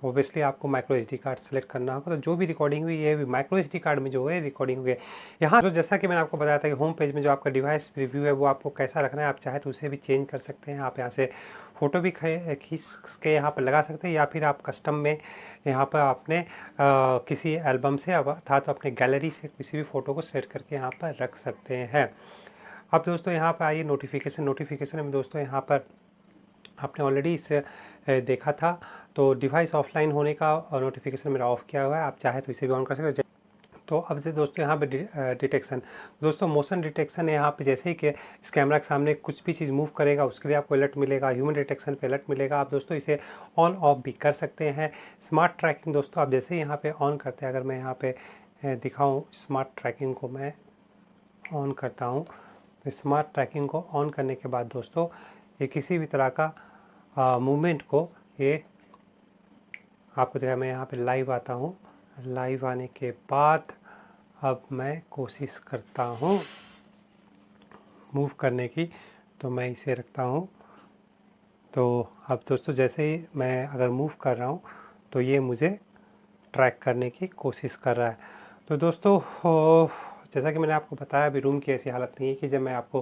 ओबियसली आपको माइक्रो SD कार्ड सेलेक्ट करना होगा। तो जो भी रिकॉर्डिंग हुई है माइक्रो SD कार्ड में जो है रिकॉर्डिंग हुई है। यहाँ जो जैसा कि मैंने आपको बताया था कि होम पेज में जो आपका डिवाइस रिव्यू है वो आपको कैसा रखना है, आप चाहे तो उसे भी चेंज कर सकते हैं। आप यहाँ से फ़ोटो भी खींच के यहाँ पर लगा सकते हैं या फिर आप कस्टम में यहाँ पर अपने किसी एल्बम से अर्थात तो अपने गैलरी से किसी भी फ़ोटो को सेट करके यहाँ पर रख सकते हैं। अब दोस्तों यहाँ पर आइए नोटिफिकेशन में दोस्तों यहाँ पर आपने ऑलरेडी इसे देखा था। तो डिवाइस ऑफलाइन होने का नोटिफिकेशन मेरा ऑफ किया हुआ है, आप चाहे तो इसे भी ऑन कर सकते हैं। तो अब से दोस्तों यहाँ पे डिटेक्शन, दोस्तों मोशन डिटेक्शन है। यहाँ पे जैसे ही कि इस कैमरा के सामने कुछ भी चीज़ मूव करेगा उसके लिए आपको अलर्ट मिलेगा, ह्यूमन डिटेक्शन पे अलर्ट मिलेगा। आप दोस्तों इसे ऑन ऑफ भी कर सकते हैं। स्मार्ट ट्रैकिंग दोस्तों आप जैसे ही यहाँ पे ऑन करते हैं, अगर मैं यहाँ पे दिखाऊँ स्मार्ट ट्रैकिंग को मैं ऑन करता हूँ, तो स्मार्ट ट्रैकिंग को ऑन करने के बाद दोस्तों ये किसी भी तरह का मूवमेंट को ये आपको देखा। मैं यहाँ पे लाइव आता हूँ, लाइव आने के बाद अब मैं कोशिश करता हूँ मूव करने की, तो मैं इसे रखता हूँ। तो अब दोस्तों जैसे ही मैं अगर मूव कर रहा हूँ तो ये मुझे ट्रैक करने की कोशिश कर रहा है। तो दोस्तों जैसा कि मैंने आपको बताया अभी रूम की ऐसी हालत नहीं है कि जब मैं आपको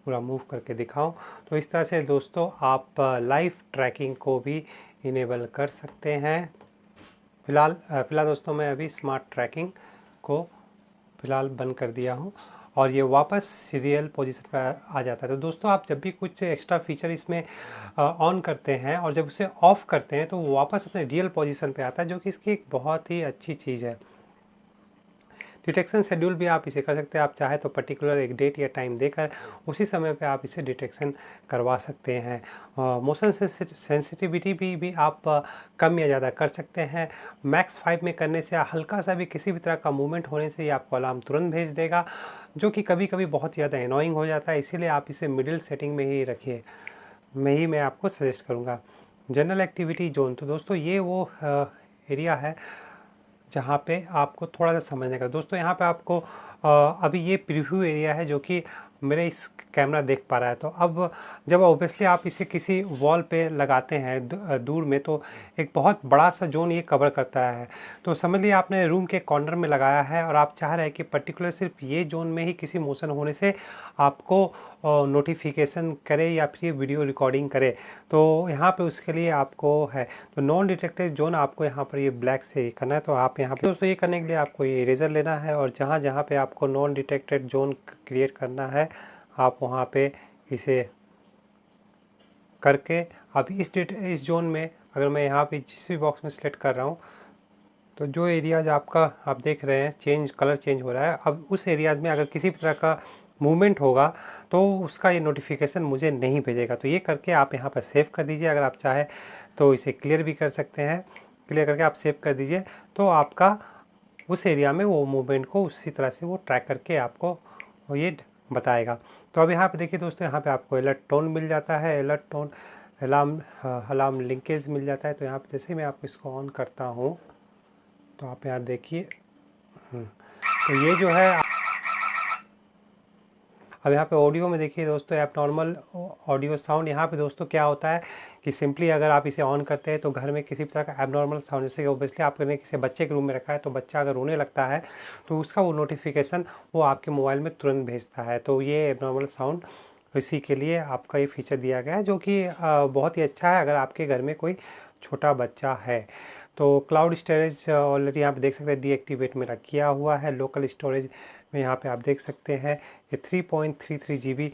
पूरा मूव करके दिखाऊं। तो इस तरह से दोस्तों आप लाइव ट्रैकिंग को भी इनेबल कर सकते हैं। फ़िलहाल दोस्तों मैं अभी स्मार्ट ट्रैकिंग को फ़िलहाल बंद कर दिया हूँ और ये वापस सीरियल पोजीशन पर आ जाता है। तो दोस्तों आप जब भी कुछ एक्स्ट्रा फीचर इसमें ऑन करते हैं और जब उसे ऑफ़ करते हैं तो वो वापस अपने रियल पोजीशन पे आता है, जो कि इसकी एक बहुत ही अच्छी चीज़ है। डिटेक्शन शेड्यूल भी आप इसे कर सकते हैं। आप चाहे तो पर्टिकुलर एक डेट या टाइम देकर उसी समय पे आप इसे डिटेक्शन करवा सकते हैं। मोशन सेंसिटिविटी भी आप कम या ज़्यादा कर सकते हैं। मैक्स 5 में करने से हल्का सा भी किसी भी तरह का मूवमेंट होने से ही आपको अलार्म तुरंत भेज देगा, जो कि कभी कभी बहुत ज़्यादा एनोइंग हो जाता है। इसीलिए आप इसे मिडिल सेटिंग में ही रखिए, मैं आपको सजेस्ट करूँगा। जनरल एक्टिविटी जोन, तो दोस्तों ये वो एरिया है जहाँ पे आपको थोड़ा सा समझने का। दोस्तों यहाँ पे आपको अभी ये प्रीव्यू एरिया है जो कि मेरे इस कैमरा देख पा रहा है। तो अब जब ऑब्वियसली आप इसे किसी वॉल पे लगाते हैं दूर में, तो एक बहुत बड़ा सा जोन ये कवर करता है। तो समझ लीजिए आपने रूम के कॉर्नर में लगाया है और आप चाह रहे हैं कि पर्टिकुलर सिर्फ ये जोन में ही किसी मोशन होने से आपको नोटिफिकेशन करे या फिर वीडियो रिकॉर्डिंग करे। तो यहाँ पे उसके लिए आपको है तो नॉन डिटेक्टेड जोन आपको यहाँ पर ये ब्लैक से करना है। तो आप यहाँ पे दोस्तों ये करने के लिए आपको ये इरेजर लेना है और जहाँ जहाँ पे आपको नॉन डिटेक्टेड जोन क्रिएट करना है आप वहाँ पे इसे करके अब इस जोन में अगर मैं यहाँ पे जिस भी बॉक्स में सेलेक्ट कर रहा हूँ तो जो एरियाज़ आपका आप देख रहे हैं कलर चेंज हो रहा है। अब उस एरियाज़ में अगर किसी भी तरह का मूवमेंट होगा तो उसका ये नोटिफिकेशन मुझे नहीं भेजेगा। तो ये करके आप यहाँ पर सेव कर दीजिए। अगर आप चाहें तो इसे क्लियर भी कर सकते हैं। क्लियर करके आप सेव कर दीजिए तो आपका उस एरिया में वो मूवमेंट को उसी तरह से वो ट्रैक करके आपको ये बताएगा। तो अब यहाँ पे देखिए दोस्तों, यहाँ पे आपको अलर्ट टोन मिल जाता है, अलर्ट टोन अलार्म लिंकेज मिल जाता है। तो यहाँ पे जैसे मैं आपको इसको ऑन करता हूँ तो आप यहाँ देखिए तो ये जो है। अब यहाँ पे ऑडियो में देखिए दोस्तों ऐप नॉर्मल ऑडियो साउंड। यहाँ पे दोस्तों क्या होता है कि सिंपली अगर आप इसे ऑन करते हैं तो घर में किसी भी तरह का एबनॉर्मल साउंड, जैसे कि ओबियसली आपने किसी बच्चे के रूम में रखा है तो बच्चा अगर रोने लगता है तो उसका वो नोटिफिकेशन वो आपके मोबाइल में तुरंत भेजता है। तो ये एबनॉर्मल साउंड इसी के लिए आपका ये फीचर दिया गया है, जो कि बहुत ही अच्छा है अगर आपके घर में कोई छोटा बच्चा है। तो क्लाउड स्टोरेज ऑलरेडी यहाँ पे देख सकते हैं डीएक्टिवेट मेरा किया हुआ है। लोकल स्टोरेज में यहाँ पे आप देख सकते हैं ये 3.33 GB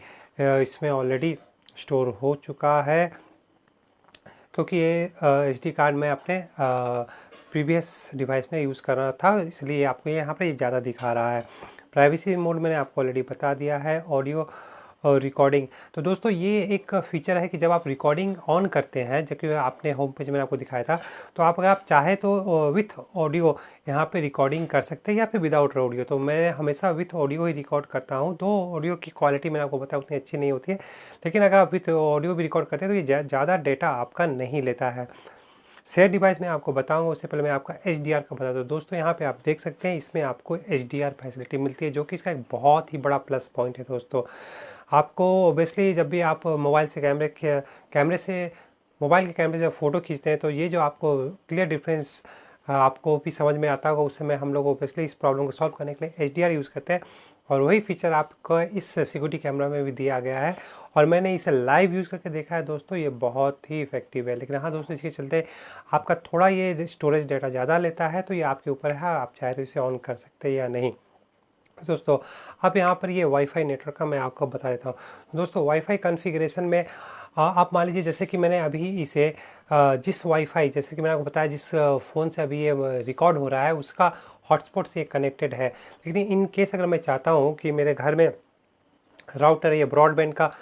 इसमें ऑलरेडी स्टोर हो चुका है, क्योंकि ये SD कार्ड मैं अपने प्रीवियस डिवाइस में यूज़ कर रहा था, इसलिए आपको यहाँ पे ज़्यादा दिखा रहा है। प्राइवेसी मोड मैंने आपको ऑलरेडी बता दिया है। ऑडियो और रिकॉर्डिंग, तो दोस्तों ये एक फ़ीचर है कि जब आप रिकॉर्डिंग ऑन करते हैं, जबकि आपने होम पेज में आपको दिखाया था, तो आप अगर आप चाहे तो विथ ऑडियो यहाँ पे रिकॉर्डिंग कर सकते हैं या फिर विदाउट ऑडियो। तो मैं हमेशा विथ ऑडियो ही रिकॉर्ड करता हूँ। तो ऑडियो की क्वालिटी मैंने आपको बताया उतनी अच्छी नहीं होती है, लेकिन अगर आप विथ ऑडियो भी रिकॉर्ड करते हैं तो ये ज़्यादा डेटा आपका नहीं लेता है। शेयर डिवाइस में आपको बताऊंगा, उससे पहले मैं आपका HDR का बता दूँ। दोस्तों यहाँ पे आप देख सकते हैं इसमें आपको HDR फैसिलिटी मिलती है, जो कि इसका एक बहुत ही बड़ा प्लस पॉइंट है। दोस्तों आपको ओबियसली जब भी आप मोबाइल से मोबाइल के कैमरे से फ़ोटो खींचते हैं तो ये जो आपको क्लियर डिफरेंस आपको भी समझ में आता होगा। उस समय हम लोग ओबियसली इस प्रॉब्लम को सॉल्व करने के लिए HDR यूज़ करते हैं और वही फीचर आपको इस सिक्योरिटी कैमरा में भी दिया गया है और मैंने इसे लाइव यूज़ करके देखा है दोस्तों, ये बहुत ही इफेक्टिव है। लेकिन हाँ दोस्तों, इसके चलते आपका थोड़ा ये स्टोरेज डेटा ज़्यादा लेता है, तो ये आपके ऊपर है, आप चाहे तो इसे ऑन कर सकते हैं या नहीं। दोस्तों अब यहाँ पर ये वाईफाई नेटवर्क का मैं आपको बता देता हूँ। दोस्तों वाईफाई कॉन्फ़िगरेशन में आप मान लीजिए जैसे कि मैंने अभी इसे जिस वाईफाई, जैसे कि मैंने आपको बताया जिस फ़ोन से अभी ये रिकॉर्ड हो रहा है उसका हॉटस्पॉट से कनेक्टेड है। लेकिन इन केस अगर मैं चाहता हूँ कि मेरे घर में राउटर या ब्रॉडबैंड का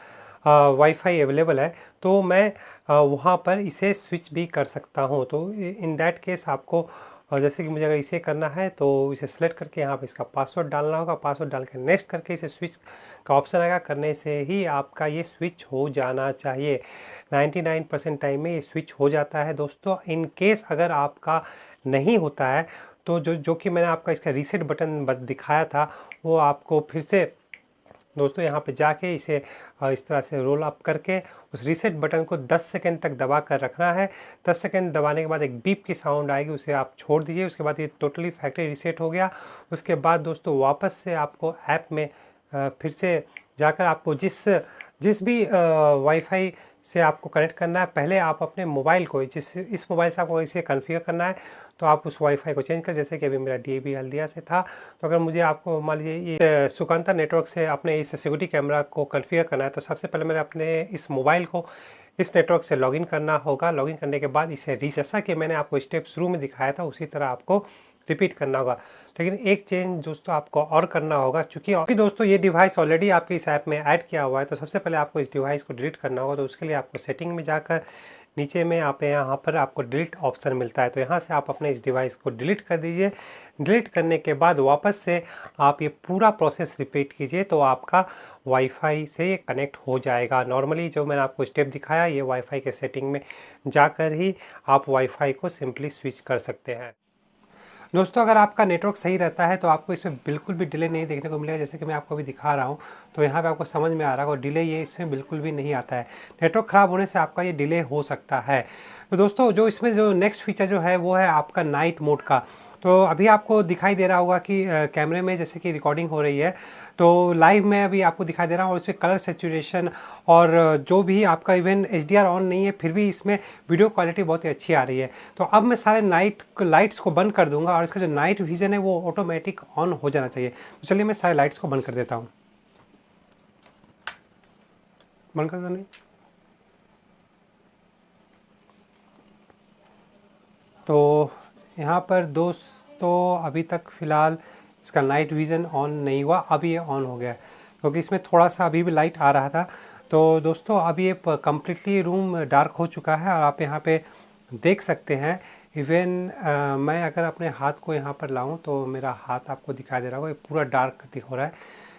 वाईफाई अवेलेबल है तो मैं वहाँ पर इसे स्विच भी कर सकता हूँ। तो इन दैट केस आपको जैसे कि मुझे अगर इसे करना है तो इसे सेलेक्ट करके यहाँ पे इसका पासवर्ड डालना होगा। पासवर्ड डाल के नेक्स्ट करके इसे स्विच का ऑप्शन आएगा, करने से ही आपका ये स्विच हो जाना चाहिए। 99% टाइम में ये स्विच हो जाता है। दोस्तों इन केस अगर आपका नहीं होता है तो जो कि मैंने आपका इसका रीसेट बटन दिखाया था वो आपको फिर से दोस्तों यहाँ पे जाके इसे इस तरह से रोल अप करके उस रीसेट बटन को 10 सेकंड तक दबा कर रखना है। 10 सेकंड दबाने के बाद एक बीप की साउंड आएगी, उसे आप छोड़ दीजिए। उसके बाद ये टोटली फैक्ट्री रीसेट हो गया। उसके बाद दोस्तों वापस से आपको ऐप में फिर से जाकर आपको जिस भी वाईफाई से आपको कनेक्ट करना है, पहले आप अपने मोबाइल को इस मोबाइल से आपको इसे कॉन्फ़िगर करना है, तो आप उस वाईफाई को चेंज कर, जैसे कि अभी मेरा DAB हल्दिया से था। तो अगर मुझे आपको मान लीजिए ये सुकांता नेटवर्क से अपने इस सिक्योरिटी कैमरा को कॉन्फ़िगर करना है, तो सबसे पहले मैंने अपने इस मोबाइल को इस नेटवर्क से लॉगिन करना होगा। लॉगिन करने के बाद इसे जैसा कि मैंने आपको स्टेप शुरू में दिखाया था उसी तरह आपको रिपीट करना होगा। लेकिन एक चेंज दोस्तों आपको और करना होगा, क्योंकि दोस्तों ये डिवाइस ऑलरेडी आपके इस ऐप में ऐड किया हुआ है। तो सबसे पहले आपको इस डिवाइस को डिलीट करना होगा। तो उसके लिए आपको सेटिंग में जाकर नीचे में यहाँ पर आपको डिलीट ऑप्शन मिलता है, तो यहाँ से आप अपने इस डिवाइस को डिलीट कर दीजिए। डिलीट करने के बाद वापस से आप ये पूरा प्रोसेस रिपीट कीजिए, तो आपका वाईफाई से ये कनेक्ट हो जाएगा। नॉर्मली जो मैंने आपको स्टेप दिखाया, ये वाईफाई के सेटिंग में जाकर ही आप वाईफाई को सिंपली स्विच कर सकते हैं। दोस्तों अगर आपका नेटवर्क सही रहता है तो आपको इसमें बिल्कुल भी डिले नहीं देखने को मिलेगा। जैसे कि मैं आपको अभी दिखा रहा हूँ, तो यहाँ पे आपको समझ में आ रहा होगा डिले ये इसमें बिल्कुल भी नहीं आता है। नेटवर्क ख़राब होने से आपका ये डिले हो सकता है। तो दोस्तों जो इसमें जो नेक्स्ट फीचर जो है वो है आपका नाइट मोड का। तो अभी आपको दिखाई दे रहा होगा कि कैमरे में जैसे कि रिकॉर्डिंग हो रही है, तो लाइव में अभी आपको दिखाई दे रहा है, और इसमें कलर सेचुरेशन और जो भी आपका इवन HDR ऑन नहीं है, फिर भी इसमें वीडियो क्वालिटी बहुत ही अच्छी आ रही है। तो अब मैं सारे लाइट्स को बंद कर दूंगा, और इसका जो नाइट विजन है वो ऑटोमेटिक ऑन हो जाना चाहिए। तो चलिए मैं सारे लाइट्स को बंद कर देता हूँ। बंद कर दो। नहीं तो यहाँ पर दोस्तों अभी तक फ़िलहाल इसका नाइट विज़न ऑन नहीं हुआ, अभी ये ऑन हो गया है, क्योंकि इसमें थोड़ा सा अभी भी लाइट आ रहा था। तो दोस्तों अभी ये कम्प्लीटली रूम डार्क हो चुका है, और आप यहाँ पे देख सकते हैं। इवन मैं अगर अपने हाथ को यहाँ पर लाऊं तो मेरा हाथ आपको दिखाई दे रहा होगा, ये पूरा डार्क दिख हो रहा है,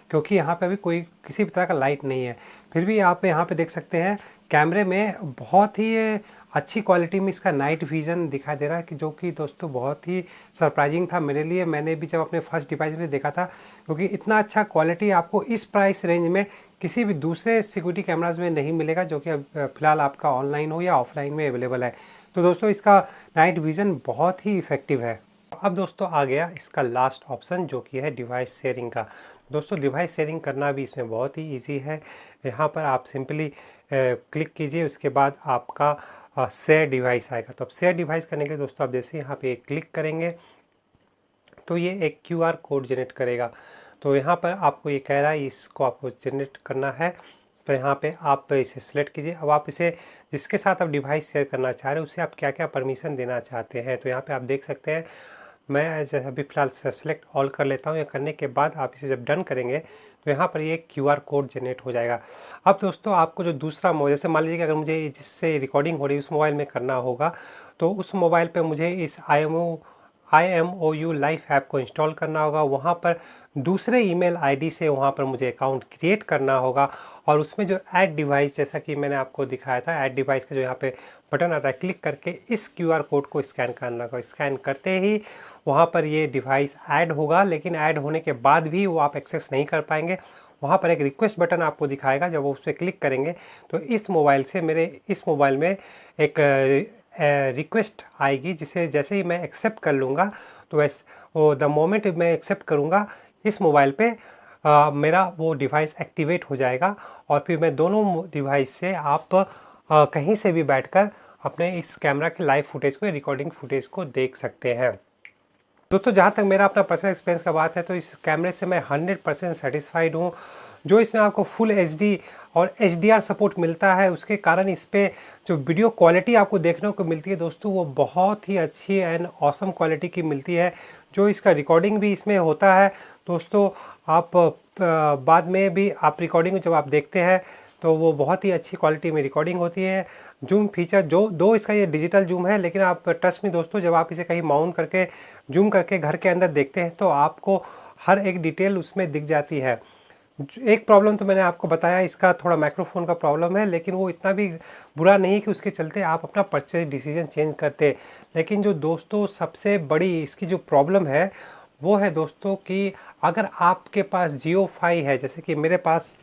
क्योंकि यहाँ पे अभी कोई किसी भी तरह का लाइट नहीं है। फिर भी आप यहाँ पे देख सकते हैं कैमरे में बहुत ही अच्छी क्वालिटी में इसका नाइट विज़न दिखाई दे रहा है, कि जो कि दोस्तों बहुत ही सरप्राइजिंग था मेरे लिए। मैंने भी जब अपने फर्स्ट डिवाइस में देखा था, क्योंकि इतना अच्छा क्वालिटी आपको इस प्राइस रेंज में किसी भी दूसरे सिक्योरिटी कैमराज में नहीं मिलेगा, जो कि अब फ़िलहाल आपका ऑनलाइन हो या ऑफलाइन में अवेलेबल है। तो दोस्तों इसका नाइट विज़न बहुत ही इफ़ेक्टिव है। अब दोस्तों आ गया इसका लास्ट ऑप्शन, जो कि है डिवाइस शेयरिंग का। दोस्तों डिवाइस शेयरिंग करना भी इसमें बहुत ही इजी है। यहाँ पर आप सिंपली क्लिक कीजिए, उसके बाद आपका शेयर डिवाइस आएगा। तो अब शेयर डिवाइस करने के लिए दोस्तों आप जैसे यहाँ पे क्लिक करेंगे तो ये एक QR कोड जनरेट करेगा। तो यहाँ पर आपको ये कह रहा है इसको आपको जनरेट करना है, तो यहाँ पे आप इसे सिलेक्ट कीजिए। अब आप इसे जिसके साथ आप डिवाइस शेयर करना चाह रहे हैं उसे आप क्या क्या परमिशन देना चाहते हैं, तो यहाँ पे आप देख सकते हैं। मैं अभी फ़िलहाल सेलेक्ट ऑल कर लेता हूँ। ये करने के बाद आप इसे जब डन करेंगे तो यहाँ पर ये QR कोड जनरेट हो जाएगा। अब दोस्तों आपको जो दूसरा मोबाइल, जैसे मान लीजिए कि अगर मुझे जिससे रिकॉर्डिंग हो रही है उस मोबाइल में करना होगा, तो उस मोबाइल पे मुझे इस IMOU लाइफ ऐप को इंस्टॉल करना होगा। वहाँ पर दूसरे ईमेल आईडी से वहाँ पर मुझे अकाउंट क्रिएट करना होगा, और उसमें जो ऐड डिवाइस, जैसा कि मैंने आपको दिखाया था, ऐड डिवाइस का जो यहाँ पे बटन आता है, क्लिक करके इस QR कोड को स्कैन करना होगा। स्कैन करते ही वहाँ पर ये डिवाइस ऐड होगा, लेकिन ऐड होने के बाद भी वो आप एक्सेस नहीं कर पाएंगे। वहाँ पर एक रिक्वेस्ट बटन आपको दिखाएगा, जब वो उस पर क्लिक करेंगे तो इस मोबाइल से मेरे इस मोबाइल में एक रिक्वेस्ट आएगी, जिसे जैसे ही मैं एक्सेप्ट कर लूँगा, तो द मोमेंट मैं एक्सेप्ट करूँगा इस मोबाइल पे मेरा वो डिवाइस एक्टिवेट हो जाएगा, और फिर मैं दोनों डिवाइस से आप कहीं से भी बैठकर अपने इस कैमरा के लाइव फुटेज को, रिकॉर्डिंग फुटेज को देख सकते हैं। दोस्तों जहाँ तक मेरा अपना पर्सनल एक्सपीरियंस का बात है, तो इस कैमरे से मैं 100% सेटिस्फाइड हूँ। जो इसमें आपको फुल HD और HDR सपोर्ट मिलता है, उसके कारण इस पर जो वीडियो क्वालिटी आपको देखने को मिलती है दोस्तों, वो बहुत ही अच्छी एंड ऑसम क्वालिटी की मिलती है। जो इसका रिकॉर्डिंग भी इसमें होता है दोस्तों, आप बाद में भी आप रिकॉर्डिंग जब आप देखते हैं तो वो बहुत ही अच्छी क्वालिटी में रिकॉर्डिंग होती है। जूम फीचर जो दो इसका ये डिजिटल जूम है, लेकिन आप ट्रस्ट में दोस्तों जब आप इसे कहीं माउंट करके जूम करके घर के अंदर देखते हैं तो आपको हर एक डिटेल उसमें दिख जाती है। एक प्रॉब्लम तो मैंने आपको बताया, इसका थोड़ा माइक्रोफोन का प्रॉब्लम है, लेकिन वो इतना भी बुरा नहीं कि उसके चलते आप अपना परचेज डिसीजन चेंज करते। लेकिन जो दोस्तों सबसे बड़ी इसकी जो प्रॉब्लम है वो है दोस्तों कि अगर आपके पास जियो फाई है, जैसे कि मेरे पास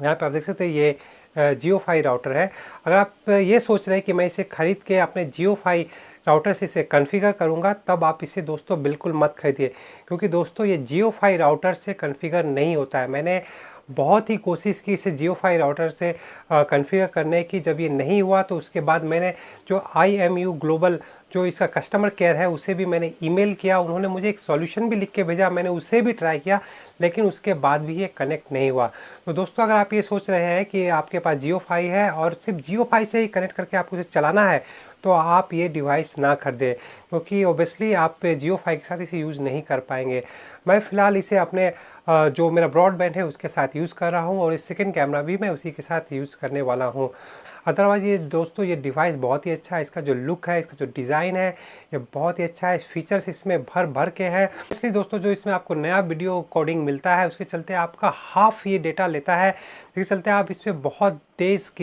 यहाँ पे आप देख सकते हैं ये जियो फाई राउटर है। अगर आप ये सोच रहे हैं कि मैं इसे ख़रीद के अपने जियो फाई राउटर से इसे कॉन्फ़िगर करूँगा, तब आप इसे दोस्तों बिल्कुल मत खरीदिए, क्योंकि दोस्तों ये जियो फाई राउटर से कॉन्फ़िगर नहीं होता है। मैंने बहुत ही कोशिश की इसे जियो फाई राउटर से कॉन्फ़िगर करने की। जब ये नहीं हुआ तो उसके बाद मैंने जो IMU ग्लोबल जो इसका कस्टमर केयर है उसे भी मैंने ईमेल किया। उन्होंने मुझे एक सॉल्यूशन भी लिख के भेजा, मैंने उसे भी ट्राई किया, लेकिन उसके बाद भी ये कनेक्ट नहीं हुआ। तो दोस्तों अगर आप ये सोच रहे हैं कि आपके पास जियो फाई है और सिर्फ जियो फाई से ही कनेक्ट करके आपको इसे चलाना है, तो आप ये डिवाइस ना खरीदें, क्योंकि ओबियसली आप जियो फाई के साथ इसे यूज़ नहीं कर पाएंगे। मैं फ़िलहाल इसे अपने जो मेरा ब्रॉडबैंड है उसके साथ यूज़ कर रहा हूँ, और इस सेकंड कैमरा भी मैं उसी के साथ यूज़ करने वाला हूँ। अदरवाइज़ ये दोस्तों ये डिवाइस बहुत ही अच्छा है। इसका जो लुक है, इसका जो डिज़ाइन है, ये बहुत ही अच्छा है। फीचर्स इसमें भर भर के हैं। इसलिए दोस्तों जो इसमें आपको नया वीडियो कोडिंग मिलता है, उसके चलते आपका हाफ ये डेटा लेता है, जिसके चलते आप इसमें बहुत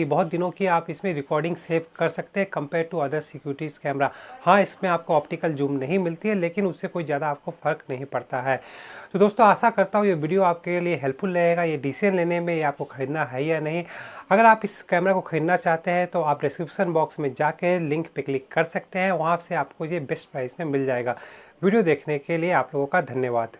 बहुत दिनों की आप इसमें रिकॉर्डिंग सेव कर सकते हैं compare to other securities camera. हाँ, इसमें आपको ऑप्टिकल जूम नहीं मिलती है, लेकिन उससे कोई ज़्यादा आपको फ़र्क नहीं पड़ता है। तो दोस्तों आशा करता हूँ ये वीडियो आपके लिए हेल्पफुल रहेगा, ये डिसीजन लेने में, ये आपको ख़रीदना है या नहीं। अगर आप इस कैमरा को ख़रीदना चाहते हैं तो आप डिस्क्रिप्शन बॉक्स में जाके लिंक पे क्लिक कर सकते हैं, वहाँ से आपको ये बेस्ट प्राइस में मिल जाएगा। वीडियो देखने के लिए आप लोगों का धन्यवाद।